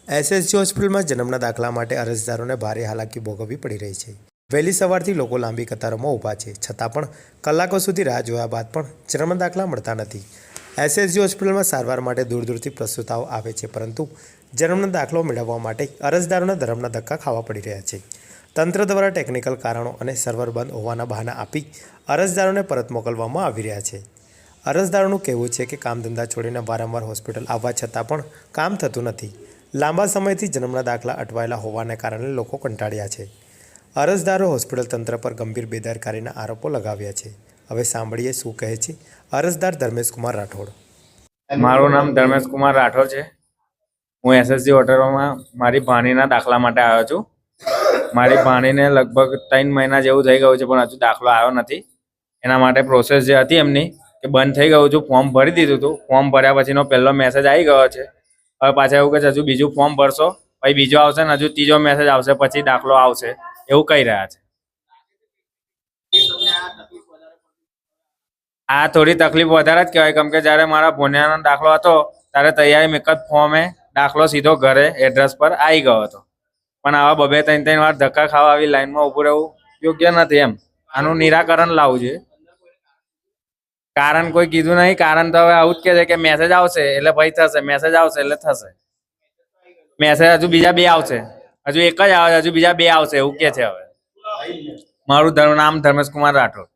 SSG હોસ્પિટલમાં જન્મના દાખલા માટે અરજદારોને ભારે હાલાકી ભોગવવી પડી રહી છે। વહેલી સવારથી લોકો લાંબી કતારોમાં ઊભા છે, છતાં પણ કલાકો સુધી રાહ જોયા બાદ પણ જન્મના દાખલા મળતા નથી। એસએસજી હોસ્પિટલમાં સારવાર માટે દૂર દૂરથી પ્રસૂતાઓ આવે છે, પરંતુ જન્મનો દાખલો મેળવવા માટે અરજદારોને ધર્મના ધક્કા ખાવા પડી રહ્યા છે। તંત્ર દ્વારા ટેકનિકલ કારણો અને સર્વર બંધ હોવાના બહાના આપી અરજદારોને પરત મોકલવામાં આવી રહ્યા છે। અરજદારોનું કહેવું છે કે કામ ધંધા છોડીને વારંવાર હોસ્પિટલ આવવા છતાં પણ કામ થતું નથી। લાંબા સમયથી જન્મના દાખલા અટવાયેલા હોવાને કારણે લોકો કંટાળ્યા છે। અરજદારો હોસ્પિટલ તંત્ર પર ગંભીર બેદરકારીના આરોપો લગાવ્યા છે। હવે સાંભળીએ શું કહે છે અરજદાર ધર્મેશકુમાર રાઠોડ। મારું નામ ધર્મેશકુમાર રાઠોડ છે। હું એસએસજી હોસ્પિટલમાં મારી ભાણીના દાખલા માટે આવ્યો છું। મારી ભાણીને લગભગ 3 મહિના જેવું થઈ ગયું છે, પણ હજુ દાખલો આવ્યો નથી। એના માટે પ્રોસેસ જે હતી એમની કે બંધ થઈ ગયું હતું, ફોર્મ ભરી દીધું હતું। ફોર્મ ભર્યા પછીનો પહેલો મેસેજ આવી ગયો છે। હવે પાછા એવું કે હજુ બીજું ફોર્મ ભરશો, પછી બીજો આવશે ને હજુ ત્રીજો મેસેજ આવશે, પછી દાખલો આવશે, એવું કહી રહ્યા છે। આ થોડી તકલીફ વધારે જ કહેવાય, કેમ કે જ્યારે મારા ભોનિયાનો દાખલો હતો ત્યારે તૈયારી એક જ ફોર્મે દાખલો સીધો ઘરે એડ્રેસ પર આવી ગયો હતો। પણ આવા 2-3 વાર ધક્કા ખાવા આવી લાઈનમાં ઊભું રહેવું યોગ્ય નથી। આનું નિરાકરણ લાવવું જોઈએ। કારણ કોઈ કીધું નહીં, કારણ તો હવે આવું જ કહે છે કે મેસેજ આવશે એટલે ભાઈ થશે, મેસેજ આવશે એટલે થશે। મેસેજ હજુ બીજા 2 આવશે, હજુ એક જ આવે, હજુ બીજા 2 આવશે, એવું કે છે। હવે મારું નામ ધર્મેશકુમાર રાઠોડ।